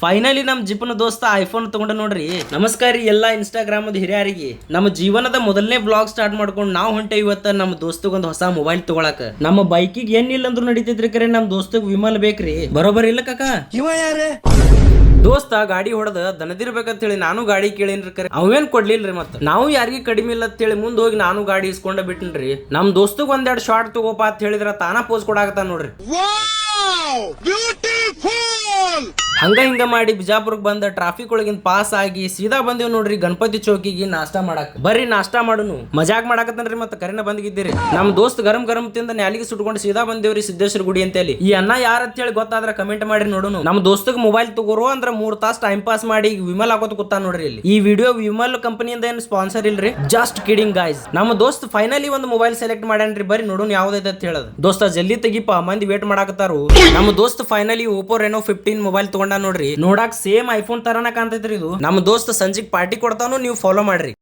Finally ನಮ್ ಜಿಪನ ದೋಸ್ತ iPhone ತಗೊಂಡ ನೋಡ್ರಿ. ನಮಸ್ಕಾರ ಎಲ್ಲಾ ಇನ್ಸ್ಟಾಗ್ರಾಮ್ ಹಿರಿಯರಿಗೆ. ನಮ್ಮ ಜೀವನದ ಮೊದಲನೇ ಬ್ಲಾಗ್ ಸ್ಟಾರ್ಟ್ ಮಾಡ್ಕೊಂಡು ನಾವು ಹೊಂಟೆ ಇವತ್ತ ನಮ್ಮ ದೋಸ್ತಗೊಂದು ಹೊಸ ಮೊಬೈಲ್ ತಗೊಳಕ. ನಮ್ಮ ಬೈಕಿಗೆ ಏನಿಲ್ಲ ಅಂದ್ರೂ ನಡೀತೈತ್ರಿ, ಕರೆ ನಮ್ ದೋಸ್ತಗ್ ವಿಮಲ್ ಬೇಕ್ರಿ. ಬರೋಬರ್ ಇಲ್ಲ ಕಾಕ? ಇವ ಯಾರೇ ದೋಸ್ತ ಗಾಡಿ ಹೊಡೆದ ದನದಿರ್ಬೇಕಂತ ಹೇಳಿ ನಾನು ಗಾಡಿ ಕೇಳೇನ್ರಿ, ಕರೆ ಅವೇನ್ ಕೊಡ್ಲಿಲ್ರಿ. ಮತ್ತ ನಾವು ಯಾರಿಗಿ ಕಡಿಮೆ ಇಲ್ಲ ಅಂತ ಹೇಳಿ ಮುಂದ್ ಹೋಗಿ ನಾನು ಗಾಡಿ ಇಸ್ಕೊಂಡ ಬಿಟ್ಟನ್ರಿ. ನಮ್ ದೋಸ್ತಗ್ ಒಂದೆರಡು ಶಾರ್ಟ್ ತಗೋಪ ಅಂತ ಹೇಳಿದ್ರ ತಾನ ಪೋಸ್ ಕೊಡಾಕತ್ತ ನೋಡ್ರಿ. ಹಂಗ ಹಿಂಗ ಮಾಡಿ ಬಿಜಾಪುರಕ್ ಬಂದ ಟ್ರಾಫಿಕ್ ಒಳಗಿಂದ ಪಾಸ್ ಆಗಿ ಸೀದಾ ಬಂದೇವ್ ನೋಡ್ರಿ ಗಣಪತಿ ಚೌಕಿಗೆ ನಾಷ್ಟಾ ಮಾಡಾಕ. ಬರ್ರಿ ನಾಷ್ಟಾ ಮಾಡುನು, ಮಜಾಕ್ ಮಾಡಾಕತ್ತನ್ರಿ. ಮತ್ತೆ ಕರೆನ ಬಂದಿದ್ದೀರಿ. ನಮ್ ದೋಸ್ತ್ ಗರಂ ಗರಂ ತಿಂದ ನ್ಯಾಲಿಗೆ ಸುಟ್ಕೊಂಡು ಸೀದಾ ಬಂದೇವ್ರಿ ಸಿದ್ದೇಶ್ವರ ಗುಡಿ ಅಂತ ಹೇಳಿ. ಈ ಅನ್ನ ಯಾರ ಅಂತ ಹೇಳಿ ಗೊತ್ತಾದ್ರ ಕಮೆಂಟ್ ಮಾಡಿ ನೋಡುನು. ನಮ್ ದೋಸ್ತಗ್ ಮೊಬೈಲ್ ತಗೋರು ಅಂದ್ರ 3 ತಾಸ್ ಟೈಮ್ ಪಾಸ್ ಮಾಡಿ ವಿಮಲ್ ಹಾಕೋತ ಕೂತಾ ನೋಡ್ರಿ. ಇಲ್ಲಿ ಈ ವಿಡಿಯೋ ವಿಮಲ್ ಕಂಪನಿಯಿಂದ ಏನು ಸ್ಪಾನ್ಸರ್ ಇಲ್ರಿ, ಜಸ್ಟ್ ಕಿಡಿಂಗ್ ಗೈಸ್. ನಮ್ಮ ದೋಸ್ತ್ ಫೈನಲಿ ಒಂದು ಮೊಬೈಲ್ ಸೆಲೆಕ್ಟ್ ಮಾಡ್ಯಾನ್ರಿ. ಬರ್ರಿ ನೋಡುನ್ ಯಾವ್ದೈತೆ ಅಂತ ಹೇಳೋದು. ದೋಸ್ತ ಜಲ್ದಿ ತೆಗಿಪ, ಮಂದಿ ವೇಟ್ ಮಾಡಾಕತ್ತಾರು. ನಮ್ಮ ದೋಸ್ತ್ ಫೈನಲಿ ಓಪೋ ರೆನೋ 15 ಮೊಬೈಲ್ ತಗೊಂಡ ನೋಡ್ರಿ. ನೋಡಾಕ್ ಸೇಮ್ ಐಫೋನ್ ತರನ ಕಾಣ್ತೈತ್ರಿ ಇದು. ನಮ್ಮ ದೋಸ್ತ್ ಸಂಜಿಗ್ ಪಾರ್ಟಿ ಕೊಡ್ತಾನು, ನೀವು ಫಾಲೋ ಮಾಡ್ರಿ.